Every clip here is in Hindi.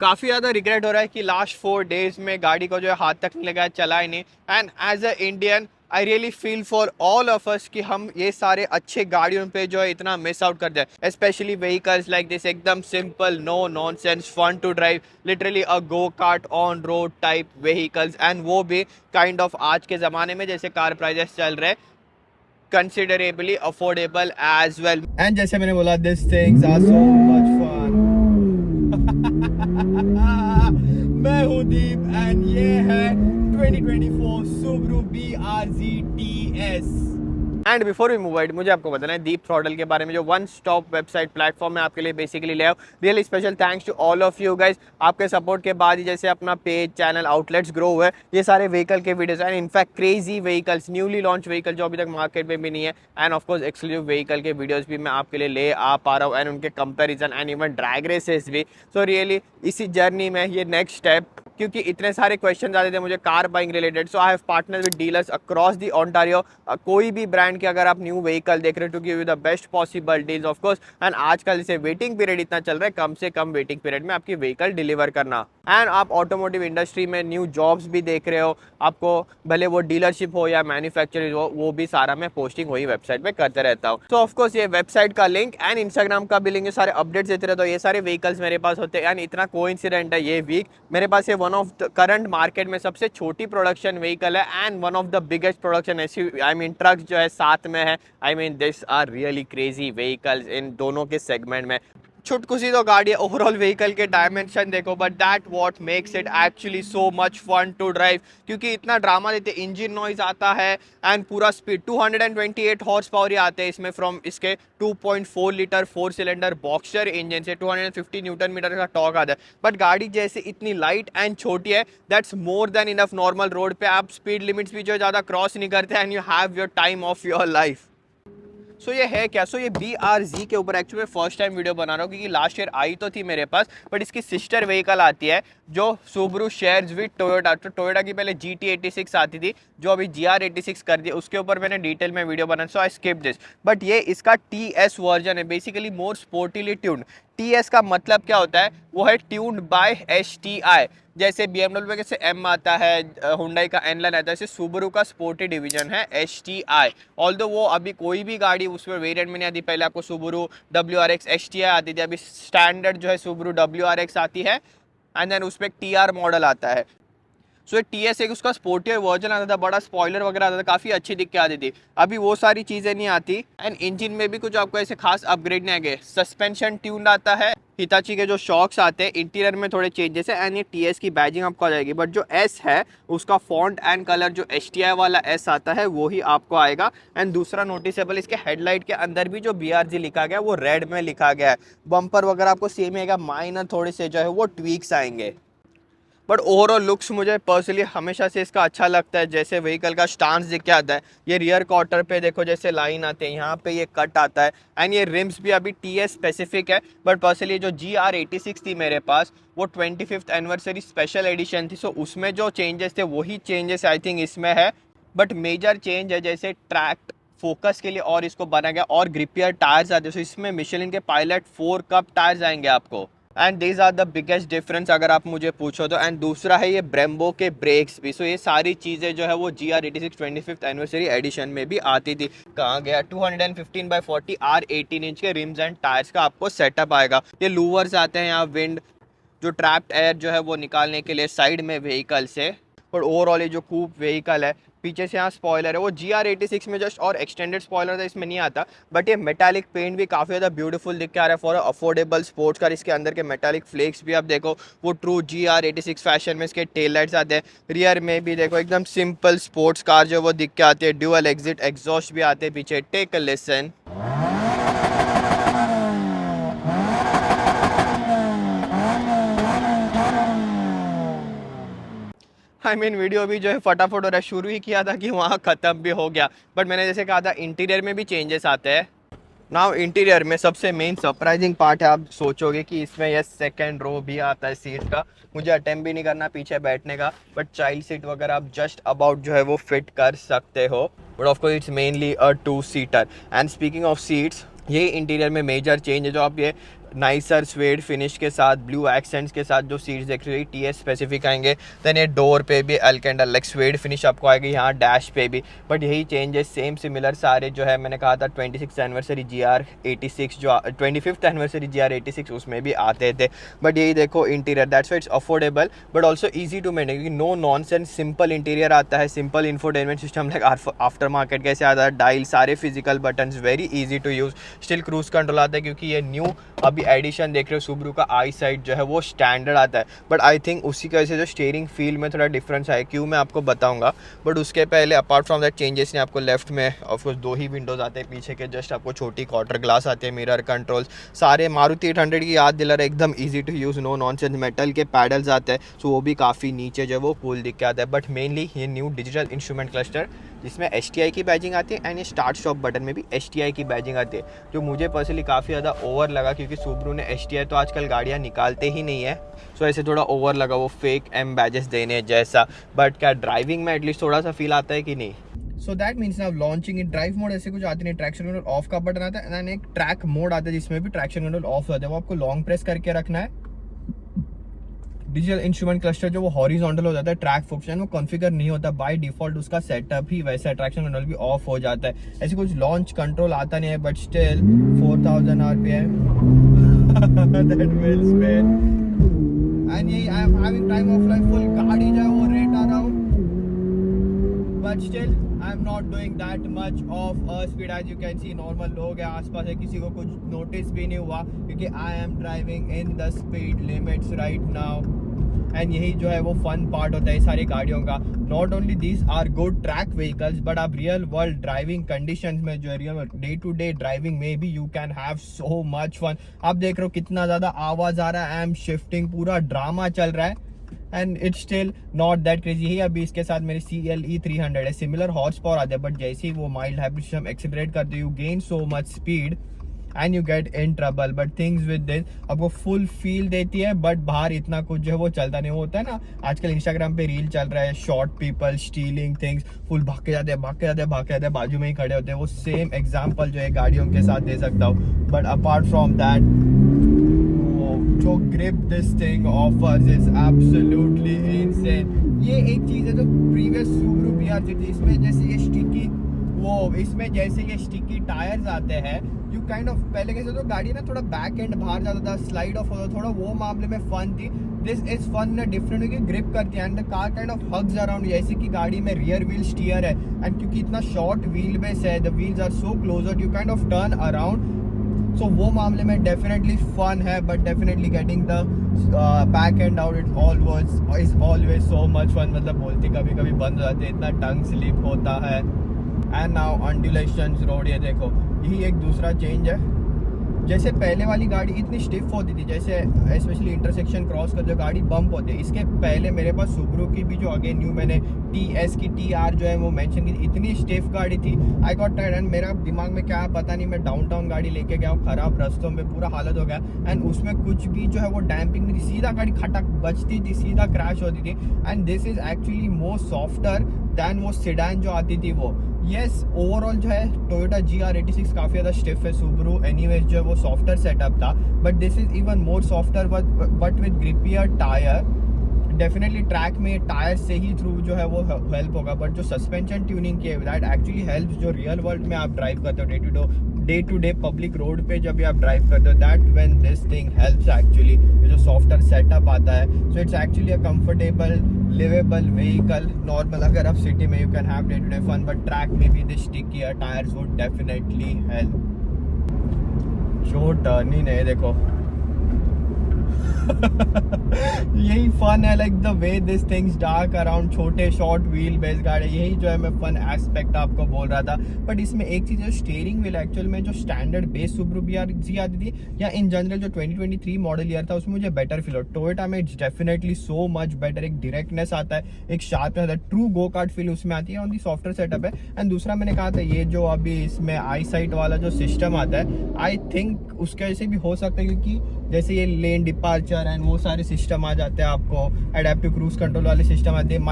काफ़ी ज़्यादा रिग्रेट हो रहा है कि लास्ट 4 डेज में गाड़ी को जो है हाथ तक नहीं लगाया, चला ही नहीं। And as a Indian I really feel for all of us कि हम ये सारे अच्छे गाड़ियों पे जो है इतना मिस आउट कर जाए, स्पेशली व्हीकल्स लाइक दिस, एकदम simple, no nonsense, fun to drive, literally a go kart on road type vehicles, and वो भी काइंड ऑफ आज के ज़माने में जैसे कार प्राइजेस चल रहे, considerably affordable as well. And जैसे मैंने बोला, this things are so much fun. मैं हूँ दीप एंड ये है 2024 Subaru BRZ TS। And before we move it, मुझे आपको बताना है दीप थ्रॉटल के बारे में, जो वन स्टॉप वेबसाइट प्लेटफॉर्म है आपके लिए बेसिकली ले आओ। Really special thanks to all of you guys. आपके सपोर्ट के बाद ही जैसे अपना पेज, चैनल, आउटलेट्स ग्रो हुए, ये सारे व्हीकल के videos and in fact crazy vehicles, newly launch vehicle जो अभी तक मार्केट में भी नहीं है, एंड ऑफकोर्स एक्सक्लूसिव व्हीकल के वीडियोस भी मैं आपके लिए ले आ पा रहा हूँ, एंड उनके comparison and even drag races भी। सो रियली इसी जर्नी में ये नेक्स्ट स्टेप, क्योंकि इतने सारे क्वेश्चन आते थे मुझे car buying related, so I have partner with dealers across the Ontario. कोई भी ब्रांड के अगर आप न्यू व्हीकल देख रहे हो, to give you the best possible deals of course. And आजकल जैसे वेटिंग पीरियड इतना चल रहा है, कम से कम वेटिंग पीरियड में आपकी व्हीकल डिलीवर करना। एंड आप ऑटोमोटिव इंडस्ट्री में न्यू जॉब्स भी देख रहे हो, आपको भले वो डीलरशिप हो या मैन्युफैक्चरिंग हो, वो भी सारा मैं पोस्टिंग वही वेबसाइट पे करते रहता हूँ। सो ऑफकोर्स ये वेबसाइट का लिंक एंड इंस्टाग्राम का भी लिंक, ये सारे अपडेट्स देते रहता हूँ। ये सारे व्हीकल्स मेरे पास होते हैं, एंड इतना कोइंसिडेंट है, ये वीक मेरे पास ये one of the current market में सबसे छोटी प्रोडक्शन व्हीकल है and one of the biggest production SUV, I mean trucks जो है साथ में है। I mean this are really crazy vehicles in दोनों के सेगमेंट में। छुटकुसी तो गाड़ी है, ओवरऑल व्हीकल के डायमेंशन देखो, but that what makes it actually so much fun to drive, क्योंकि इतना ड्रामा देते, इंजन नॉइज आता है एंड पूरा स्पीड 228 हॉर्स पावर ही आते हैं इसमें फ्रॉम इसके 2.4 लीटर 4 सिलेंडर बॉक्सर इंजन से 250 न्यूटन मीटर का टॉर्क आता है। बट गाड़ी जैसे इतनी लाइट एंड छोटी है, that's more than enough. Normal road पे आप स्पीड लिमिट्स भी जो है ज़्यादा क्रॉस नहीं करते, and you have your time of your life. So ये है क्या? सो ये BRZ के ऊपर एक्चुअली मैं फर्स्ट टाइम वीडियो बना रहा हूँ, क्योंकि लास्ट ईयर आई तो थी मेरे पास, बट इसकी सिस्टर व्हीकल आती है जो सुब्रू शेयर्स विद टोयोटा। तो टोयोटा की पहले GT86 आती थी, जो अभी GR86 कर दी, उसके ऊपर मैंने डिटेल में वीडियो बनाया, सो आई स्किप दिस। बट ये इसका TS वर्जन है, बेसिकली मोर स्पोर्टिली ट्यून्ड। TS का मतलब क्या होता है? वो है ट्यून्ड बाय STI। जैसे BMW में कैसे M आता है, हुंडई का N लाइन आता है, ऐसे सुबरू का स्पोर्टी डिवीजन है STI। ऑल्दो वो अभी कोई भी गाड़ी उसमें वेरिएंट में नहीं आती, पहले आपको सुबरू WRX STI आती थी, अभी स्टैंडर्ड जो है सुबरू WRX आती है, एंड देन उसमें TR मॉडल आता है। सो एक TS एक उसका स्पोर्टियर वर्जन आता था, बड़ा स्पॉइलर वगैरह आता था, काफ़ी अच्छी दिख के आती थी। अभी वो सारी चीज़ें नहीं आती, एंड इंजन में भी कुछ आपको ऐसे खास अपग्रेड नहीं आएंगे। सस्पेंशन ट्यून्ड आता है, हिताची के जो शॉक्स आते हैं, इंटीरियर में थोड़े चेंजेस है, एंड ये TS की बैजिंग आपको आ जाएगी। बट जो S है उसका फॉन्ट एंड कलर जो STI वाला S आता है वो ही आपको आएगा। एंड दूसरा नोटिसेबल, इसके हेडलाइट के अंदर भी जो BRZ लिखा गया है वो रेड में लिखा गया है। बम्पर वगैरह आपको सेम आएगा, माइनर थोड़े से जो है वो ट्वीक्स आएंगे। बट ओवरऑल लुक्स मुझे पर्सनली हमेशा से इसका अच्छा लगता है। जैसे व्हीकल का स्टांस दिख के आता है, ये रियर क्वार्टर पे देखो जैसे लाइन आते हैं, यहाँ पे ये कट आता है, एंड ये रिम्स भी अभी TS स्पेसिफिक है। बट पर्सनली जो GR86 थी मेरे पास, वो 25th एनिवर्सरी स्पेशल एडिशन थी, सो उसमें जो चेंजेस थे वही चेंजेस आई थिंक इसमें है। बट मेजर चेंज है जैसे ट्रैक फोकस के लिए और इसको बना गया, और ग्रिपियर टायर्स आते हैं, सो इसमें मिशेलिन के पायलट 4 कप टायर्स आएंगे आपको, and these are the biggest difference अगर आप मुझे पूछो तो। एंड दूसरा है ये ब्रेम्बो के ब्रेक्स भी। सो ये सारी चीज़ें जो है वो GR86 25th एनिवर्सरी एडिशन में भी आती थी। कहाँ गया? 215/40 R18 इंच के रिम्स एंड टायर्स का आपको सेटअप आएगा। ये लूवर्स आते हैं यहाँ विंड, जो ट्रैप्ड एयर जो है वो निकालने के लिए साइड में व्हीकल से। पर ओवरऑल ये जो कूप व्हीकल है, पीछे से यहाँ स्पॉयलर है, वो GR86 में जस्ट और एक्सटेंडेड स्पॉयलर था, इसमें नहीं आता। बट ये मेटालिक पेंट भी काफ़ी ज़्यादा ब्यूटीफुल दिख के आ रहा है फॉर अफोर्डेबल स्पोर्ट्स कार। इसके अंदर के मेटालिक फ्लेक्स भी आप देखो, वो ट्रू GR86 फैशन में इसके टेल लाइट्स आते हैं। रियर में भी देखो एकदम सिंपल स्पोर्ट्स कार जो वो दिख के आती है, ड्यूअल एग्जिट एग्जॉस्ट भी आते हैं पीछे। Take a listen. I mean video भी जो है फटाफट हो रहा है, शुरू ही किया था कि वहाँ ख़त्म भी हो गया। बट मैंने जैसे कहा था इंटीरियर में भी चेंजेस आते हैं। नाउ इंटीरियर में सबसे मेन सरप्राइजिंग पार्ट है, आप सोचोगे कि इसमें ये सेकंड रो भी आता है सीट का। मुझे अटेम्प्ट भी नहीं करना पीछे बैठने का, बट चाइल्ड सीट वगैरह आप जस्ट अबाउट जो है वो फिट कर सकते हो। But of course it's mainly a 2 seater. And speaking of seats, ये इंटीरियर में मेजर चेंज है। जो आप ये नाइसर स्वेड फिनिश के साथ, ब्लू एक्सेंट्स के साथ जो सीट्स देख रही है TS स्पेसिफिक आएंगे। देन ये डोर पे भी एल्केंडर लाइक स्वेड फिनिश आपको आएगी, यहाँ डैश पे भी। बट यही चेंजेस सेम सिमिलर सारे जो है मैंने कहा था 26th एनिवर्सरी GR86 जो 25th एनिवर्सरी GR86 उसमें भी आते थे। बट यही देखो interior, that's why it's affordable but also easy to maintain, क्योंकि नो नॉनसेंस सिंपल इंटीरियर आता है, सिंपल इंफोटेनमेंट सिस्टम लाइक आफ्टर मार्केट कैसे आता है, डायल सारे physical buttons, very easy to use. Still cruise control आता है, क्योंकि ये न्यू अभी एडिशन देख रहे हो सुब्रू का आई साइड जो है वो स्टैंडर्ड आता है। बट आई थिंक उसी की वजह से जो स्टीयरिंग फील में थोड़ा डिफरेंस है, क्यों मैं आपको बताऊंगा। बट उसके पहले अपार्ट फ्रॉम दैट चेंजेस ने आपको लेफ्ट में ऑफकोर्स 2 ही विंडोज़ आते हैं, पीछे के जस्ट आपको छोटी क्वार्टर ग्लास आती है, मिरर कंट्रोल्स सारे मारुति 800 की याद दिला रहे, एकदम easy to use, no nonsense. Metal के पैडल्स आते हैं, सो वो भी काफ़ी नीचे जो है वो कूल दिख के आता है। बट मेनली ये न्यू डिजिटल इंस्ट्रूमेंट क्लस्टर जिसमें STI की बैजिंग आती है, एंड ये स्टार्ट स्टॉप बटन में भी STI की बैजिंग आती है, जो मुझे पर्सनली काफ़ी ज़्यादा ओवर लगा, क्योंकि सुब्रू ने STI तो आजकल गाड़ियाँ निकालते ही नहीं है, सो ऐसे थोड़ा ओवर लगा वो फेक M बैजेस देने जैसा। बट क्या ड्राइविंग में एटलीस्ट थोड़ा सा फील आता है कि नहीं? So that means now launching in drive mode ऐसे कुछ आती नहीं, ट्रैक्शन कंट्रोल ऑफ का बटन आता है, एंड एक ट्रैक मोड आता है जिसमें भी ट्रैक्शन कंट्रोल ऑफ होता है, वो आपको लॉन्ग प्रेस करके रखना है। डिजिटल इंस्ट्रूमेंट क्लस्टर जो वो हॉरिजॉन्टल हो जाता है, ट्रैक फंक्शन वो कॉन्फ़िगर नहीं होता बाय डिफॉल्ट, उसका सेटअप ही वैसा है, ट्रैक्शन कंट्रोल भी ऑफ हो जाता है। ऐसे कुछ लॉन्च कंट्रोल आता नहीं है, but still 4000 RPM that will spin, and यही I am having time of life full, गाड़ी जो है वो रेट आ रहा हूँ, but still I am not doing that much of speed, as you can see normal लोग है आसपास है, किसी को कुछ नोटिस भी नहीं हुआ, क्योंकि I am driving in the speed limits right now. And यही जो है वो फन पार्ट होता है सारी गाड़ियों का। Not only these are good track vehicles, but आप रियल वर्ल्ड ड्राइविंग कंडीशंस में जो real day to day driving में भी you can have so much fun. आप देख रहे हो कितना ज़्यादा आवाज़ आ रहा है, आई एम शिफ्टिंग, पूरा ड्रामा चल रहा है, and it's still not that crazy. यही अभी इसके साथ मेरी CLE 300 है, सिमिलर हॉर्स पावर आते हैं, बट जैसे ही वो माइल्ड हाइब्रिड सिस्टम एक्सीलरेट करते you gain so much speed and you get in trouble. But things with this आपको फुल फील देती है, बट बाहर इतना कुछ जो है वो चलता नहीं। वो होता है ना आजकल इंस्टाग्राम पे रील चल रहा है, short people stealing things, full भाग के जाते हैं, बाजू में ही खड़े होते हैं, वो सेम एग्जाम्पल जो है गाड़ियों के साथ दे सकता हूँ। बट अपार्ट फ्रॉम दैट जो grip this thing offers is absolutely insane. ये एक चीज़ है जो प्रीवियस सुब्रू BRZ थी, इसमें जैसे ये स्टिकी टायर्स आते हैं, यू काइंड ऑफ पहले कैसे तो गाड़ी ना थोड़ा बैक एंड बाहर जाता था, स्लाइड ऑफ होता, थोड़ा वो मामले में फन थी। दिस इज फन ना डिफरेंट, क्योंकि ग्रिप करती है and the car kind of hugs around, जैसे कि गाड़ी में रियर व्हील स्टीयर है, एंड क्योंकि इतना शॉर्ट व्हील बेस है, the wheels are so closer, you kind of turn around. So वो मामले में डेफिनेटली फन है, but definitely getting the back end out is always so much fun. मतलब बोलती कभी कभी बंद हो जाती है, इतना टंग स्लिप होता है। एंड नाउ अंडुलेशंस रोड, ये देखो यही एक दूसरा चेंज है। जैसे पहले वाली गाड़ी इतनी स्टिफ होती थी, जैसे स्पेशली इंटरसेक्शन क्रॉस करते गाड़ी बम्प होती है, इसके पहले मेरे पास सुब्रू की भी जो अगेन न्यू मैंने TS की TR जो है वो मेंशन की, इतनी स्टिफ गाड़ी थी, आई गॉट टायर्ड। एंड मेरा दिमाग में क्या पता नहीं, मैं डाउनटाउन गाड़ी लेके गया हूँ, खराब रास्तों में पूरा हालत हो गया, एंड उसमें कुछ भी जो है वो डैम्पिंग नहीं थी, सीधा गाड़ी खटक बजती थी, सीधा क्रैश होती थी। And this is actually more softer than वो सेडान जो आती थी वो। यस ओवरऑल जो है टोयोटा GR86 काफ़ी ज़्यादा स्टिफ है, सुब्रू एनीवेज जो है वो सॉफ्टर सेटअप था, but this is even more softer but with grippier tyre. Definitely track में टायर से ही थ्रू जो है वो हेल्प होगा, बट जो सस्पेंशन ट्यूनिंग की है दैट एक्चुअली हेल्प्स, जो रियल वर्ल्ड में आप ड्राइव करते हो day to day public road पे जब भी आप ड्राइव करते हो, that when this thing helps actually, जो सॉफ्टर सेटअप आता है। So it's actually a comfortable livable vehicle. Normal अगर आप सिटी में you can have day to day fun, but track में भी this stickier tyres would definitely help. So turning है देखो यही फन है, like the way this things dark around, छोटे शॉर्ट व्हील बेस गाड़ी, यही जो है मैं फन एस्पेक्ट आपको बोल रहा था। बट इसमें एक चीज़ है, स्टीयरिंग व्हील एक्चुअल में जो स्टैंडर्ड बेस सुब्रू BRZ आती थी, या इन जनरल जो 2023 मॉडल ईयर था उसमें मुझे बेटर फील हो। टोयोटा में it's definitely so much better, एक डायरेक्टनेस आता है, एक शार्पनेस आता है, ट्रू गो कार्ट फील उसमें आती है, ऑन दी सॉफ्टवेयर सेटअप है। एंड दूसरा मैंने कहा था ये जो अभी इसमें आई साइट वाला जो सिस्टम आता है, आई थिंक उसके वजह से भी हो सकता है, क्योंकि जैसे ये लेन डिपार्चर एंड वो सारे सिस्टम आ जाते हैं आपको, एडेप्टिव क्रूज कंट्रोल वाले सिस्टम आते हैं,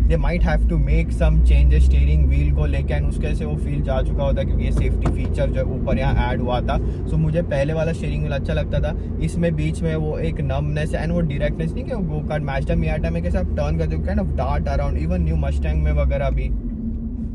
they might have to make some changes steering wheel को लेके, एंड उसके से वो फील जा चुका होता है क्योंकि ये सेफ्टी फीचर जो है ऊपर यहाँ ऐड हुआ था। सो मुझे पहले वाला स्टीयरिंग व्हील अच्छा लगता था, इसमें बीच में वो एक नमनेस एंड वो डायरेक्टनेस नहीं कि वो कार्ड मैजडा मियाटा में कैसे आप टर्न करते हो kind of dart around, even new Mustang में वगैरह भी,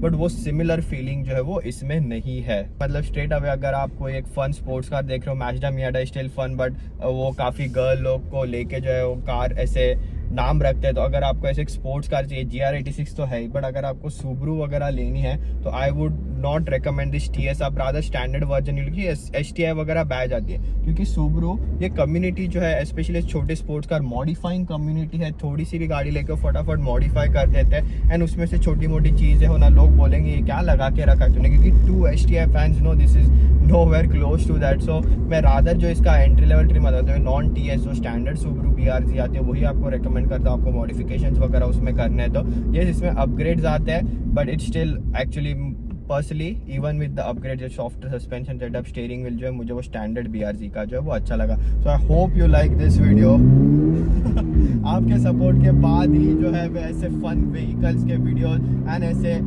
बट वो सिमिलर फीलिंग जो है वो इसमें नहीं है। मतलब स्ट्रेट अवे अगर आप कोई एक फन स्पोर्ट्स कार देख रहे हो, मैजडा मियाटा स्टिल फन, बट वो काफ़ी गर्ल लोग को लेके जो है वो कार ऐसे नाम रखते हैं। तो अगर आपको ऐसे एक स्पोर्ट्स कार चाहिए, GR86 तो है ही, बट अगर आपको सुब्रू वगैरह लेनी है तो I would not recommend this TS, आप रादर स्टैंडर्ड वर्जन क्योंकि STI वगैरह बैच जाती है, क्योंकि सुब्रू ये कम्युनिटी जो है स्पेशली छोटे स्पोर्ट्स कार मॉडिफाइंग कम्युनिटी है, थोड़ी सी भी गाड़ी लेकर फटाफट मॉडिफाई कर देते हैं, एंड उसमें से छोटी मोटी चीज़ें हो ना, लोग बोलेंगे ये क्या लगा के रखा तूने, क्योंकि 2 STI fans know this is nowhere close to that। So मैं रादर जो इसका एंट्री लेवल ट्रिम आता है नॉन TS जो स्टैंडर्ड सुब्रू BRZ आती है वही आपको रेकमेंड करता हूँ, आपको मॉडिफिकेशंस वगैरह उसमें करने हैं तो ये इसमें अपग्रेड्स आते हैं, but it's still actually personally even with the upgrade जो soft suspension setup steering wheel जो है मुझे वो स्टैंडर्ड BRZ का जो है वो अच्छा लगा। So I hope you like this video. आपके सपोर्ट के बाद ही जो है ऐसे फन व्हीकल्स के वीडियोस एंड ऐसे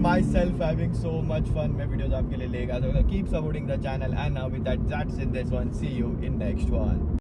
myself having so much fun मैं वीडियोस आपके लिए लेगा, so keep supporting the channel, and now with that's in this one, see you in next one।